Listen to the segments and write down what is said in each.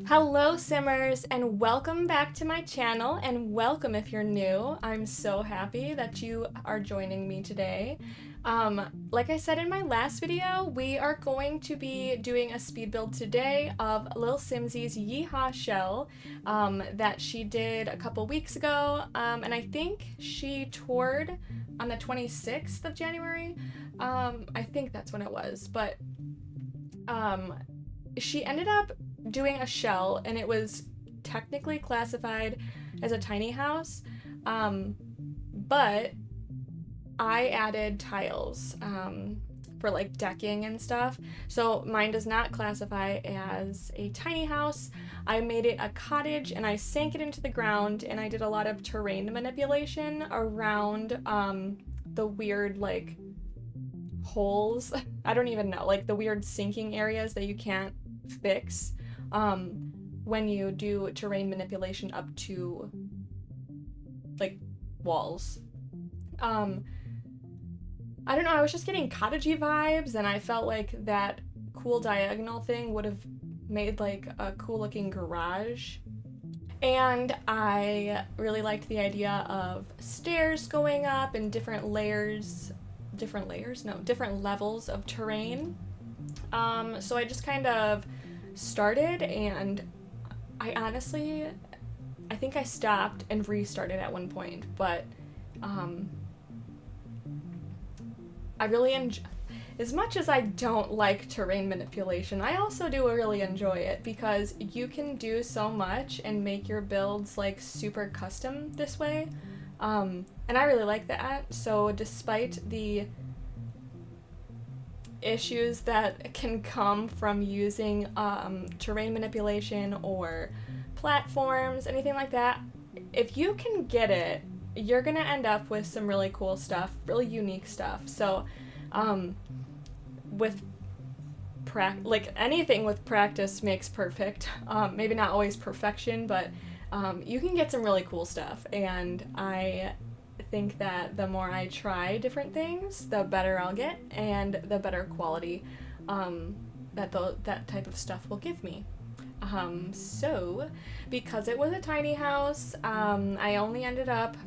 Hello Simmers, and welcome back to my channel, and welcome if you're new. I'm so happy that you are joining me today. Like I said in my last video, we are going to be doing a speed build today of Lilsimsie's Yeehaw shell that she did a couple weeks ago, and I think she toured on the 26th of January. I think that's when it was, but she ended up doing a shell, and it was technically classified as a tiny house, but I added tiles for like decking and stuff, so mine does not classify as a tiny house. I made it a cottage, and I sank it into the ground, and I did a lot of terrain manipulation around the weird like holes. I don't even know, like the weird sinking areas that you can't fix when you do terrain manipulation up to like walls. I don't know, I was just getting cottagey vibes, and I felt like that cool diagonal thing would have made like a cool looking garage. And I really liked the idea of stairs going up and different levels of terrain. So I just kind of started, and I honestly, I think I stopped and restarted at one point, but I really enjoy, as much as I don't like terrain manipulation, I also do really enjoy it because you can do so much and make your builds like super custom this way, and I really like that. So despite the issues that can come from using terrain manipulation or platforms, anything like that, if you can get it, you're gonna end up with some really cool stuff, really unique stuff. So with like anything with practice makes perfect. Maybe not always perfection, but you can get some really cool stuff, and I think that the more I try different things, the better I'll get, and the better quality that type of stuff will give me. So because it was a tiny house, I only ended up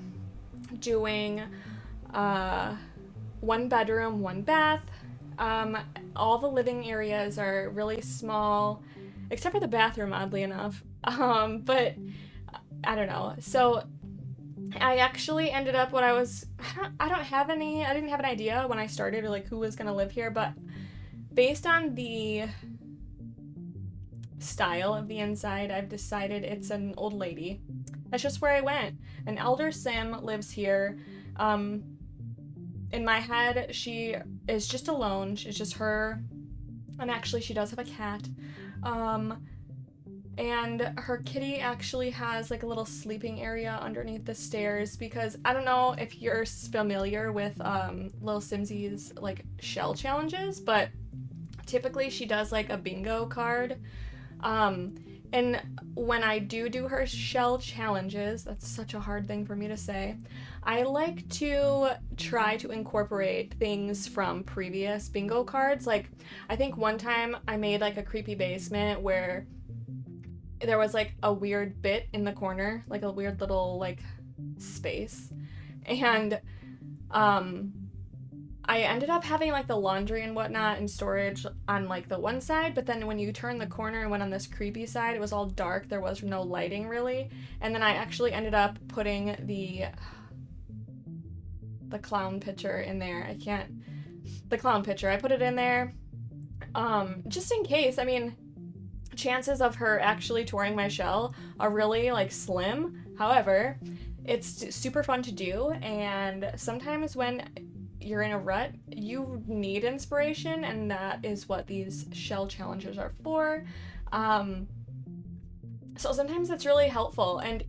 doing 1 bedroom, 1 bath. All the living areas are really small, except for the bathroom, oddly enough. But I don't know. So I actually ended up I didn't have an idea when I started, or like who was gonna live here, but based on the style of the inside, I've decided it's an old lady. That's just where I went. An elder sim lives here. In my head, she is just alone. It's just her, and actually she does have a cat. And her kitty actually has like a little sleeping area underneath the stairs, because I don't know if you're familiar with Lilsimsie's like shell challenges, but typically she does like a bingo card. And when I do her shell challenges, that's such a hard thing for me to say, I like to try to incorporate things from previous bingo cards. Like, I think one time I made like a creepy basement where there was like a weird bit in the corner, like a weird little like space, and I ended up having like the laundry and whatnot and storage on like the one side, but then when you turn the corner and went on this creepy side, it was all dark, there was no lighting really, and then I actually ended up putting the clown picture in there. The clown picture, I put it in there just in case. I mean, chances of her actually touring my shell are really like slim. However, it's super fun to do, and sometimes when you're in a rut, you need inspiration, and that is what these shell challenges are for. So sometimes it's really helpful, and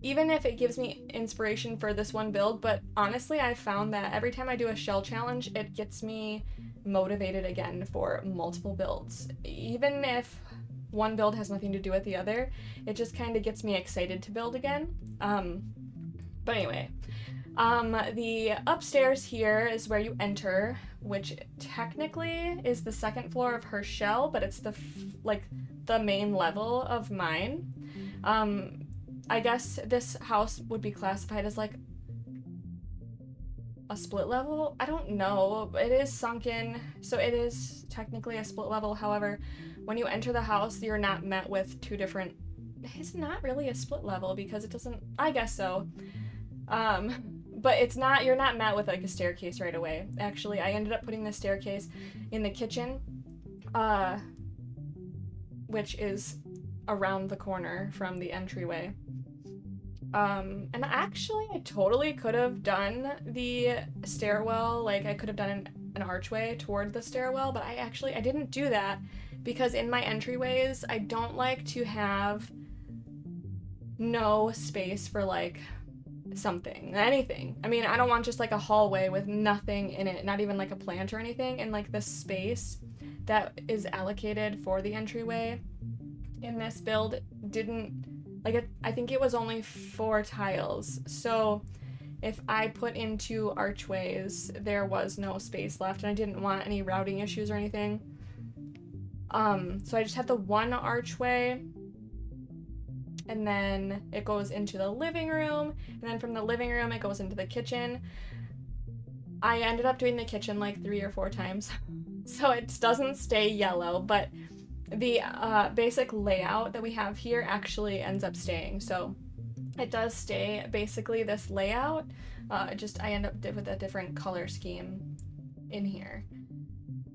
even if it gives me inspiration for this one build, but honestly I found that every time I do a shell challenge, it gets me motivated again for multiple builds. Even if one build has nothing to do with the other, it just kind of gets me excited to build again. But anyway, The upstairs here is where you enter, which technically is the second floor of her shell, but it's the main level of mine. I guess this house would be classified as like a split level. I don't know. It is sunken, so it is technically a split level. However, when you enter the house, you're not met with two different. It's not really a split level because it doesn't. I guess so. But it's not. You're not met with like a staircase right away. Actually, I ended up putting the staircase in the kitchen, which is around the corner from the entryway. And actually, I totally could have done the stairwell, like I could have done an archway toward the stairwell, but I didn't do that because in my entryways, I don't like to have no space for like anything. I mean, I don't want just like a hallway with nothing in it, not even like a plant or anything, and like the space that is allocated for the entryway in this build didn't. I think it was only 4 tiles, so if I put in 2 archways, there was no space left, and I didn't want any routing issues or anything. So I just had the 1 archway, and then it goes into the living room, and then from the living room, it goes into the kitchen. I ended up doing the kitchen like 3 or 4 times, so it doesn't stay yellow, but the basic layout that we have here actually ends up staying, so it does stay basically this layout. I end up with a different color scheme in here.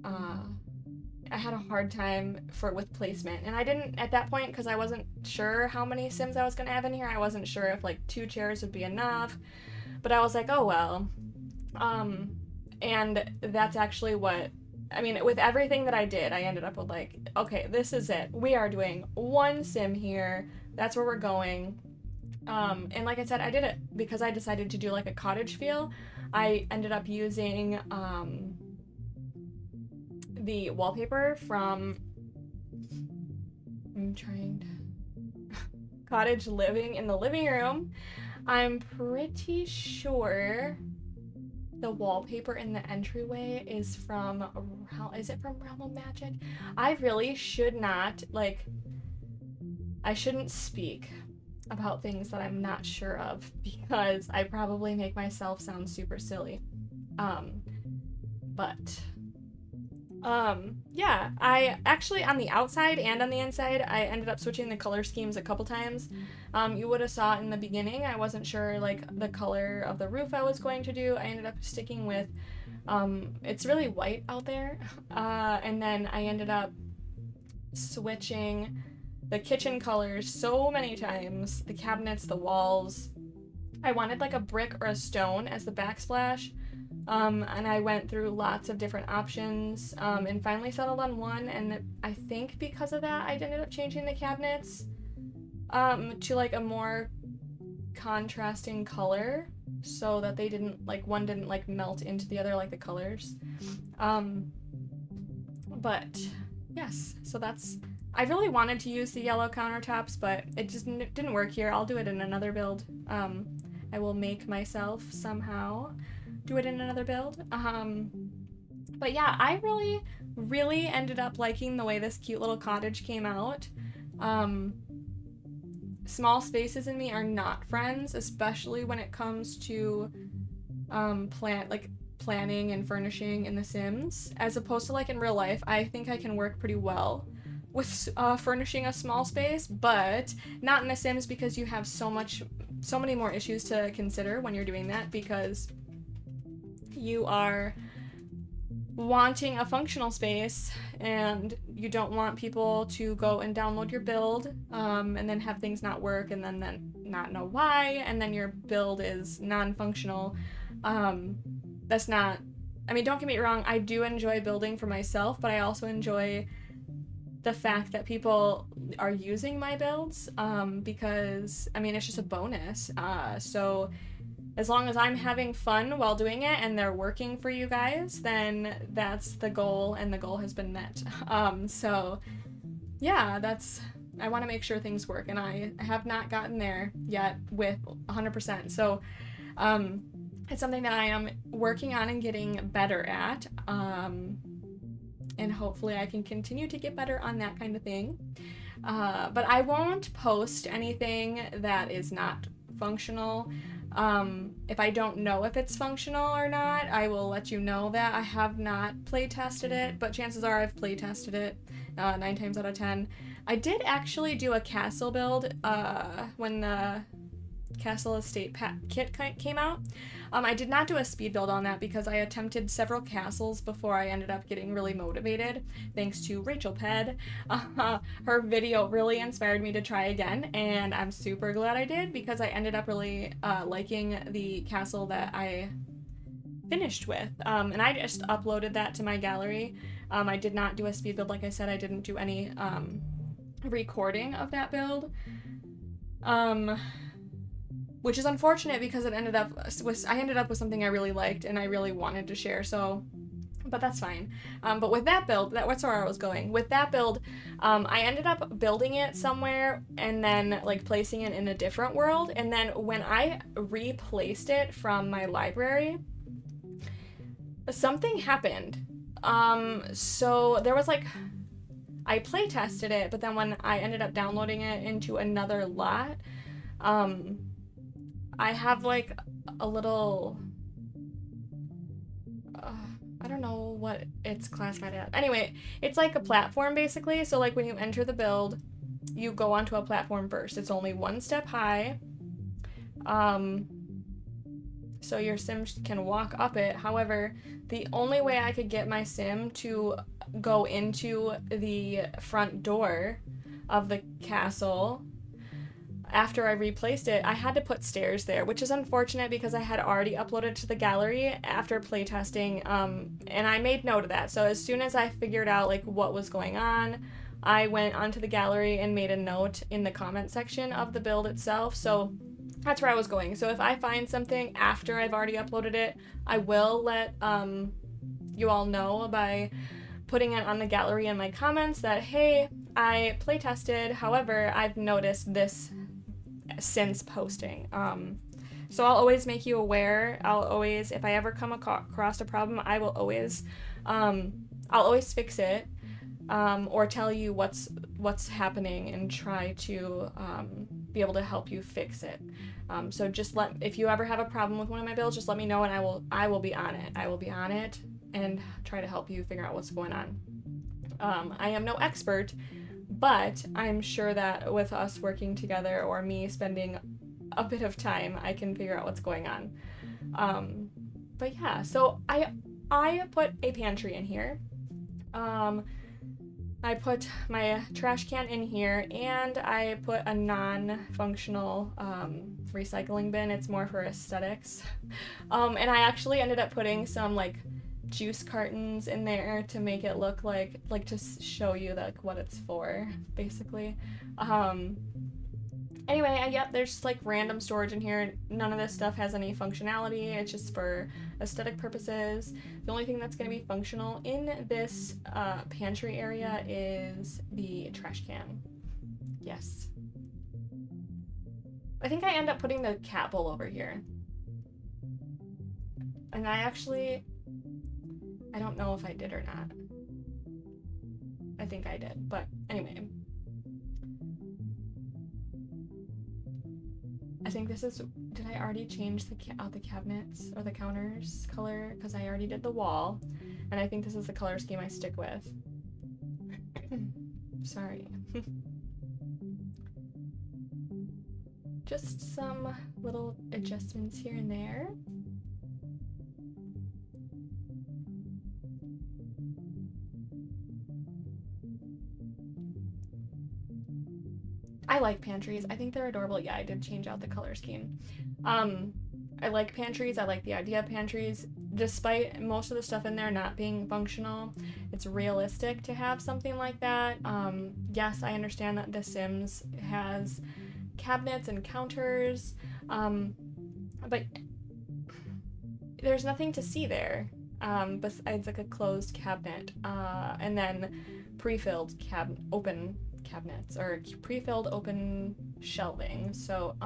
I had a hard time with placement, and I didn't at that point because I wasn't sure how many Sims I was gonna have in here. I wasn't sure if like 2 chairs would be enough, but I was like, oh well. And that's actually what. I mean, with everything that I did, I ended up with like, okay, this is it. We are doing 1 sim here. That's where we're going. And like I said, I did it because I decided to do like a cottage feel. I ended up using the wallpaper from Cottage living in the living room. I'm pretty sure the wallpaper in the entryway is from Realm of Magic? I really should not, I shouldn't speak about things that I'm not sure of because I probably make myself sound super silly. Yeah, I actually, on the outside and on the inside, I ended up switching the color schemes a couple times. You would have saw in the beginning, I wasn't sure, like, the color of the roof I was going to do. I ended up sticking with, it's really white out there, and then I ended up switching the kitchen colors so many times, the cabinets, the walls. I wanted, like, a brick or a stone as the backsplash. And I went through lots of different options, and finally settled on one, and I think because of that, I ended up changing the cabinets, to, like, a more contrasting color, so that they didn't, one didn't, melt into the other, like the colors. But, yes, so that's, I really wanted to use the yellow countertops, but it just didn't work here. I'll do it in another build. I will make myself somehow do it in another build. But yeah, I really ended up liking the way this cute little cottage came out. Small spaces and me are not friends, especially when it comes to planning and furnishing in The Sims. As opposed to like in real life, I think I can work pretty well with furnishing a small space, but not in The Sims because you have so many more issues to consider when you're doing that, because you are wanting a functional space and you don't want people to go and download your build, and then have things not work and then not know why, and then your build is non-functional. That's not, I mean, don't get me wrong, I do enjoy building for myself, but I also enjoy the fact that people are using my builds, because, I mean, it's just a bonus. So as long as I'm having fun while doing it and they're working for you guys, then that's the goal, and the goal has been met. So yeah, I want to make sure things work, and I have not gotten there yet with 100%. So It's something that I am working on and getting better at. And hopefully I can continue to get better on that kind of thing. But I won't post anything that is not functional. If I don't know if it's functional or not, I will let you know that. I have not play tested it, but chances are I've play tested it 9 times out of 10. I did actually do a castle build when the Castle Estate kit came out. I did not do a speed build on that because I attempted several castles before I ended up getting really motivated, thanks to Rachel Ped. Her video really inspired me to try again, and I'm super glad I did because I ended up really liking the castle that I finished with. And I just uploaded that to my gallery. I did not do a speed build, like I said. I didn't do any recording of that build. Which is unfortunate because I ended up with something I really liked and I really wanted to share, so, but that's fine. But with that build, that's where I was going. With that build, I ended up building it somewhere and then like placing it in a different world, and then when I replaced it from my library, something happened. So there was like, I play tested it, but then when I ended up downloading it into another lot, I have like a little, I don't know what it's classified as. Anyway, it's like a platform basically. So like when you enter the build, you go onto a platform first. It's only 1 step high. So your sim can walk up it. However, the only way I could get my sim to go into the front door of the castle after I replaced it, I had to put stairs there, which is unfortunate because I had already uploaded to the gallery after playtesting, and I made note of that. So as soon as I figured out like what was going on, I went onto the gallery and made a note in the comment section of the build itself. So that's where I was going. So if I find something after I've already uploaded it, I will let you all know by putting it on the gallery in my comments that, hey, I playtested, however, I've noticed this since posting. So I'll always make you aware. I'll always, if I ever come across a problem, I will always, I'll always fix it, or tell you what's happening and try to be able to help you fix it. So just if you ever have a problem with one of my builds, just let me know and I will be on it. I will be on it and try to help you figure out what's going on. I am no expert, but I'm sure that with us working together or me spending a bit of time, I can figure out what's going on. But yeah, so I put a pantry in here. I put my trash can in here, and I put a non-functional recycling bin. It's more for aesthetics. And I actually ended up putting some like juice cartons in there to make it look like to show you like what it's for, basically. Anyway, yep, there's just like random storage in here. None of this stuff has any functionality. It's just for aesthetic purposes. The only thing that's going to be functional in this pantry area is the trash can. Yes. I think I end up putting the cat bowl over here. And I don't know if I did or not. I think I did, but anyway. I think this is, did I already change the cabinets or the counters color? Because I already did the wall, and I think this is the color scheme I stick with. Sorry. Just some little adjustments here and there. I like pantries. I think they're adorable. Yeah, I did change out the color scheme. I like pantries. I like the idea of pantries. Despite most of the stuff in there not being functional, it's realistic to have something like that. Yes, I understand that The Sims has cabinets and counters, but there's nothing to see there besides like a closed cabinet, and then pre-filled open cabinets or pre-filled open shelving. So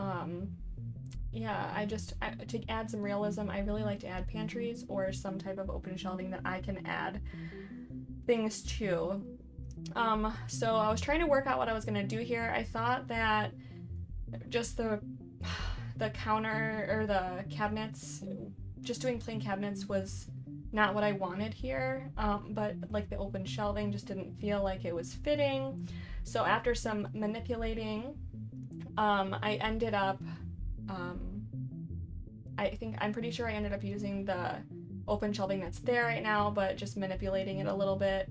yeah, to add some realism, I really like to add pantries or some type of open shelving that I can add things to. So I was trying to work out what I was gonna do here. I thought that just the counter or the cabinets, just doing plain cabinets was not what I wanted here. But like the open shelving just didn't feel like it was fitting. So after some manipulating, I ended up, I'm pretty sure I ended up using the open shelving that's there right now, but just manipulating it a little bit.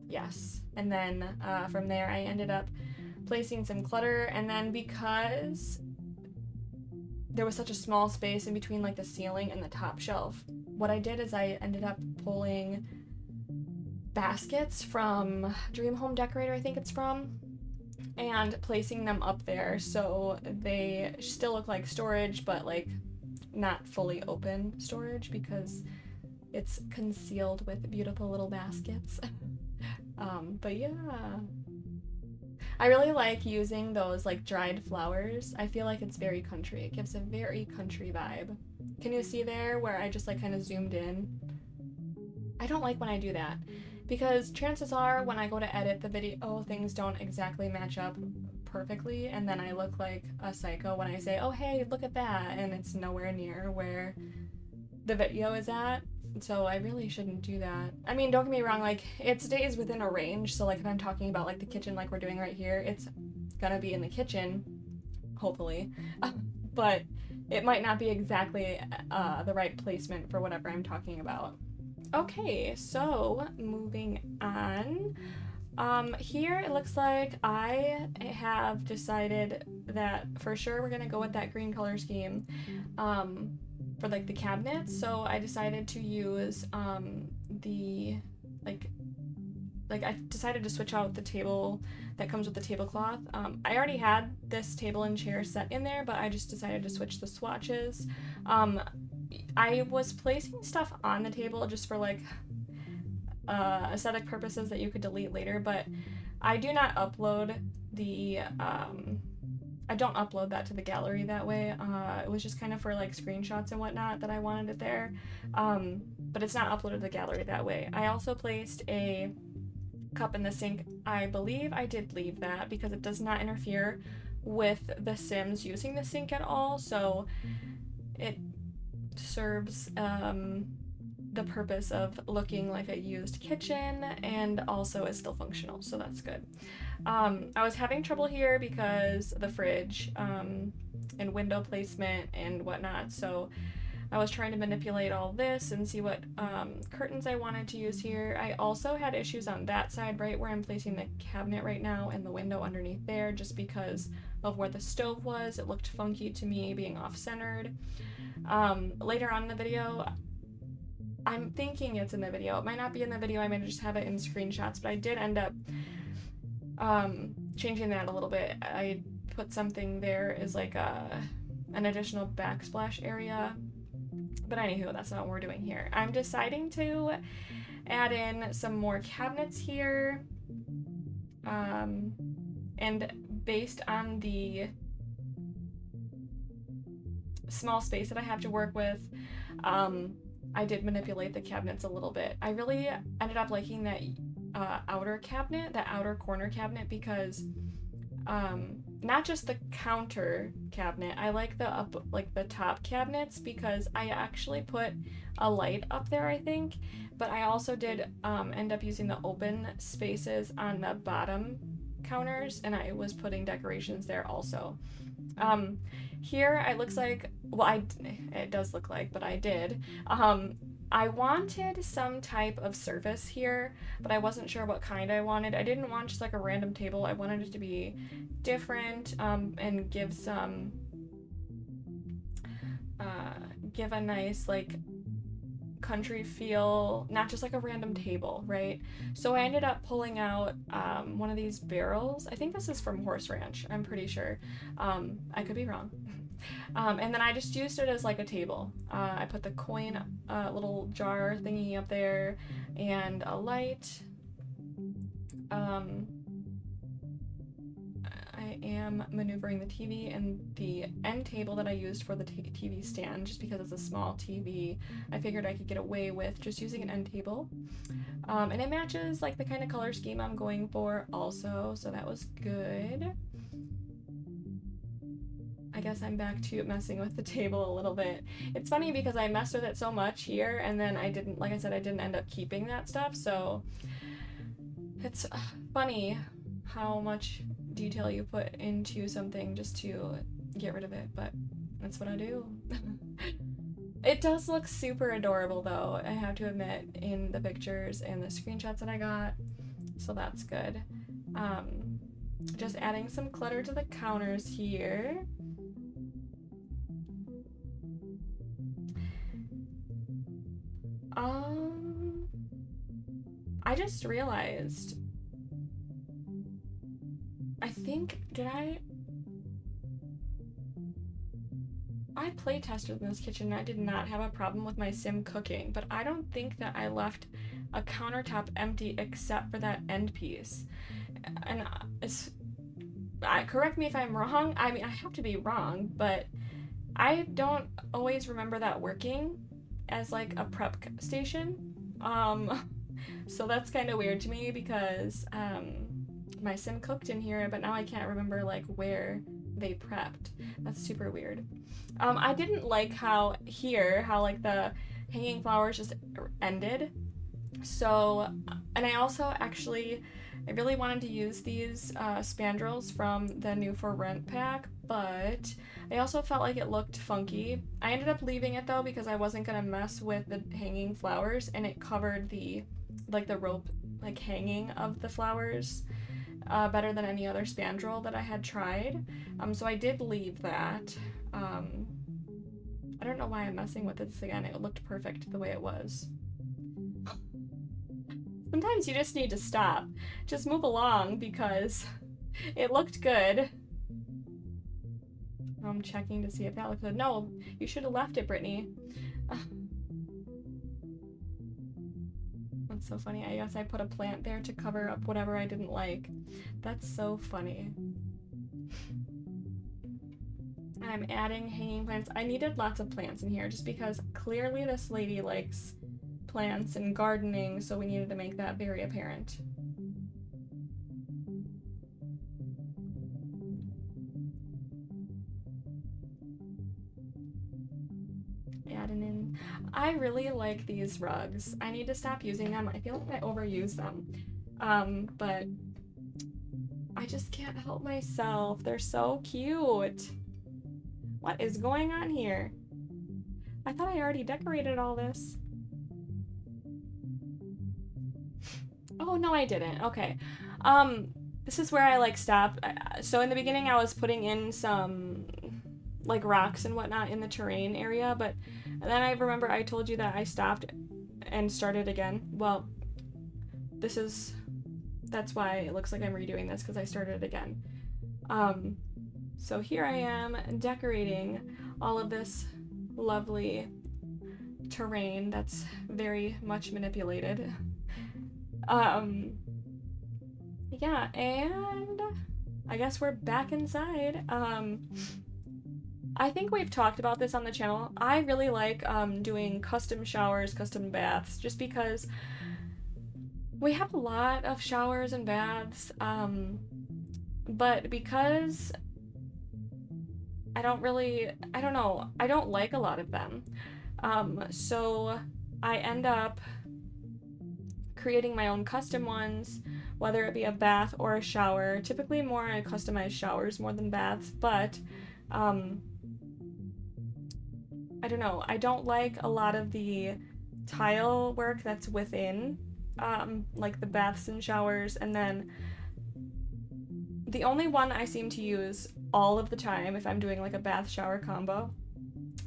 Yes. And then from there, I ended up placing some clutter, and then because there was such a small space in between like the ceiling and the top shelf, what I did is I ended up pulling baskets from Dream Home Decorator, I think it's from, and placing them up there so they still look like storage, but like not fully open storage because it's concealed with beautiful little baskets. But yeah, I really like using those like dried flowers. I feel like it's very country. It gives a very country vibe. Can you see there where I just like kind of zoomed in? I don't like when I do that because chances are when I go to edit the video, things don't exactly match up perfectly, and then I look like a psycho when I say, oh hey, look at that, and it's nowhere near where the video is at. So I really shouldn't do that. I mean, don't get me wrong, like it stays within a range, so like if I'm talking about like the kitchen like we're doing right here, it's gonna be in the kitchen, hopefully, but it might not be exactly the right placement for whatever I'm talking about. Okay, so moving on. Here it looks like I have decided that for sure we're gonna go with that green color scheme for like the cabinets. So I decided to use the I decided to switch out the table that comes with the tablecloth. I already had this table and chair set in there, but I just decided to switch the swatches. I was placing stuff on the table just for like aesthetic purposes that you could delete later, but I do not upload the I don't upload that to the gallery that way. It was just kind of for like screenshots and whatnot that I wanted it there, but it's not uploaded to the gallery that way. I also placed a cup in the sink. I believe I did leave that because it does not interfere with the Sims using the sink at all, so it serves the purpose of looking like a used kitchen and also is still functional, so that's good. I was having trouble here because the fridge and window placement and whatnot, so I was trying to manipulate all this and see what curtains I wanted to use here. I also had issues on that side, right where I'm placing the cabinet right now, and the window underneath there, just because of where the stove was. It looked funky to me being off-centered. Later on in the video, I'm thinking it's in the video. It might not be in the video. I might just have it in screenshots, but I did end up changing that a little bit. I put something there as like an additional backsplash area. But anywho, that's not what we're doing here. I'm deciding to add in some more cabinets here. And based on the small space that I have to work with, I did manipulate the cabinets a little bit. I really ended up liking that outer cabinet, that outer corner cabinet, because not just the counter cabinet, I like the top cabinets because I actually put a light up there, I think, but I also did end up using the open spaces on the bottom counters, and I was putting decorations there also. Here it looks like, well, it does look like, but I did. I wanted some type of surface here, but I wasn't sure what kind I wanted. I didn't want just like a random table. I wanted it to be different and give a nice like country feel, not just like a random table, right? So I ended up pulling out one of these barrels. I think this is from Horse Ranch, I'm pretty sure. I could be wrong. And then I just used it as like a table. I put the coin little jar thingy up there and a light. I I am maneuvering the TV and the end table that I used for the TV stand, just because it's a small TV. I figured I could get away with just using an end table. And it matches like the kind of color scheme I'm going for also, so that was good. I guess I'm back to messing with the table a little bit. It's funny because I messed with it so much here, and then I didn't, like I said, I didn't end up keeping that stuff, so it's funny how much detail you put into something just to get rid of it, but that's what I do. It does look super adorable though, I have to admit, in the pictures and the screenshots that I got, so that's good. Just adding some clutter to the counters here. I just realized, I think, I play tested in this kitchen and I did not have a problem with my sim cooking, but I don't think that I left a countertop empty except for that end piece. And correct me if I'm wrong, I mean, I have to be wrong, but I don't always remember that working as like a prep station. So that's kind of weird to me because my sim cooked in here, but now I can't remember like where they prepped. That's super weird. I didn't like how like the hanging flowers just ended. So, and I also actually, I really wanted to use these spandrels from the New for Rent pack, but I also felt like it looked funky. I ended up leaving it though because I wasn't gonna mess with the hanging flowers, and it covered the rope like hanging of the flowers better than any other spandrel that I had tried. So I did leave that. I don't know why I'm messing with this again. It looked perfect the way it was. Sometimes you just need to stop. Just move along because it looked good. I'm checking to see if that looked good. No, you should have left it, Brittany. That's so funny. I guess I put a plant there to cover up whatever I didn't like. That's so funny. I'm adding hanging plants. I needed lots of plants in here just because clearly this lady likes plants and gardening, so we needed to make that very apparent. Adding in. I really like these rugs. I need to stop using them. I feel like I overuse them. But I just can't help myself. They're so cute. What is going on here? I thought I already decorated all this. Oh, no, I didn't. Okay. This is where I like stopped. So in the beginning I was putting in some like rocks and whatnot in the terrain area, but then I remember I told you that I stopped and started again. Well, that's why it looks like I'm redoing this, because I started again. So here I am decorating all of this lovely terrain that's very much manipulated. Yeah, and I guess we're back inside. I think we've talked about this on the channel. I really like doing custom showers, custom baths, just because we have a lot of showers and baths, but because I don't like a lot of them. So I end up creating my own custom ones, whether it be a bath or a shower. Typically more I customize showers more than baths, but I don't know. I don't like a lot of the tile work that's within like the baths and showers, and then the only one I seem to use all of the time if I'm doing like a bath shower combo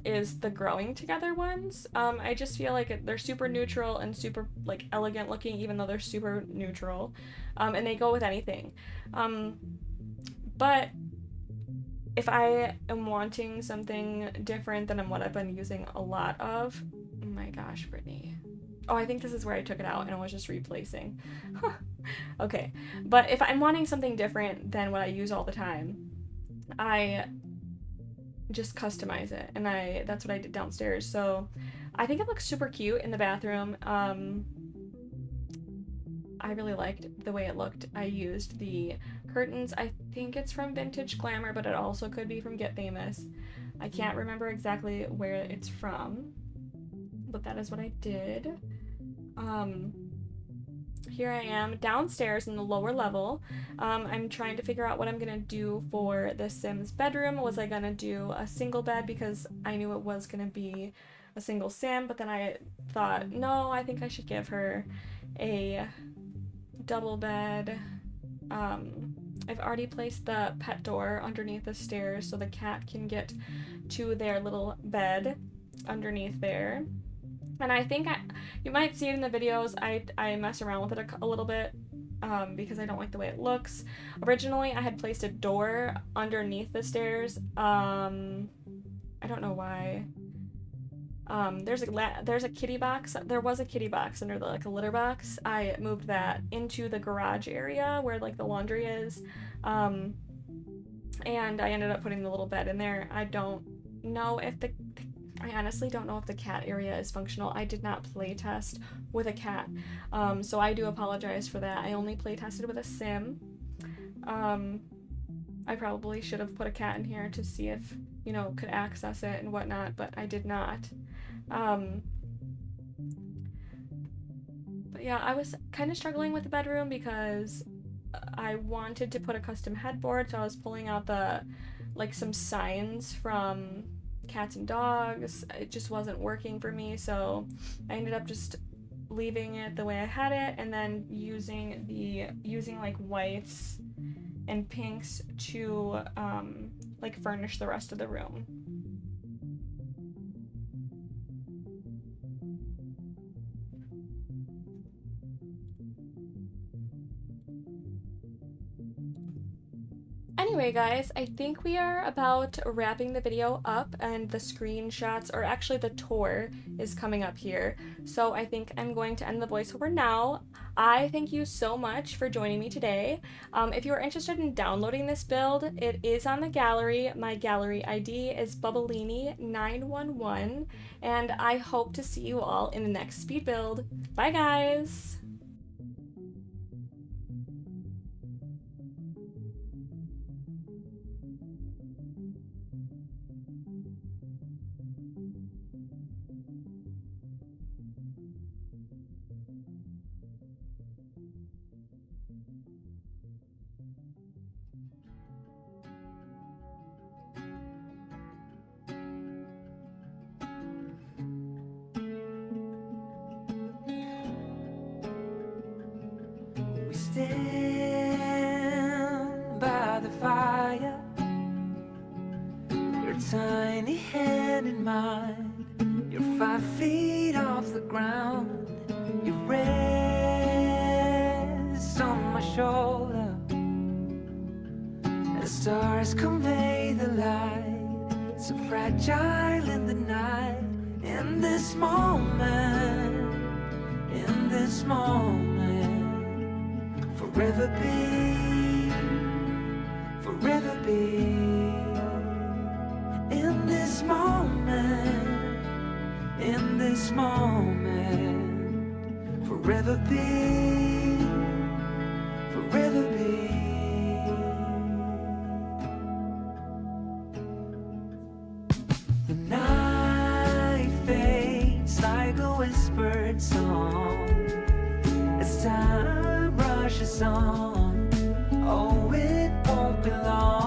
is the growing together ones. I just feel like they're super neutral and super like elegant looking, even though they're super neutral, and they go with anything. But if I am wanting something different than what I've been using a lot of, oh my gosh, Brittany, Oh, I think this is where I took it out and I was just replacing. Okay, but if I'm wanting something different than what I use all the time, I just customize it, and that's what I did downstairs. So I think it looks super cute in the bathroom. I really liked the way it looked. I used the curtains. I think it's from Vintage Glamour, but it also could be from Get Famous. I can't remember exactly where it's from, but that is what I did. Here I am downstairs in the lower level. I'm trying to figure out what I'm gonna do for the Sims bedroom. Was I gonna do a single bed because I knew it was gonna be a single Sim, but then I thought, no, I think I should give her a double bed. I've already placed the pet door underneath the stairs so the cat can get to their little bed underneath there. And I think you might see it in the videos. I mess around with it a little bit because I don't like the way it looks. Originally, I had placed a door underneath the stairs. I don't know why. There's a kitty box. There was a kitty box under a litter box. I moved that into the garage area where like the laundry is. And I ended up putting the little bed in there. I honestly don't know if the cat area is functional. I did not play test with a cat, so I do apologize for that. I only play tested with a Sim. I probably should have put a cat in here to see if, could access it and whatnot, but I did not. But yeah, I was kind of struggling with the bedroom because I wanted to put a custom headboard, so I was pulling out some signs from cats and dogs. It just wasn't working for me, so I ended up just leaving it the way I had it and then using like whites and pinks to furnish the rest of the room. Anyway, guys, I think we are about wrapping the video up, and the screenshots, or actually the tour, is coming up here. So I think I'm going to end the voiceover now. I thank you so much for joining me today. If you are interested in downloading this build, it is on the gallery. My gallery ID is Bubblini911, and I hope to see you all in the next speed build. Bye, guys! Stand by the fire, your tiny hand in mine. You're 5 feet off the ground. You rest on my shoulder. The stars convey the light, so fragile in the night. In this moment, forever be, in this moment, forever be. The night fades like a whispered song as time rushes on. Oh, it won't be long.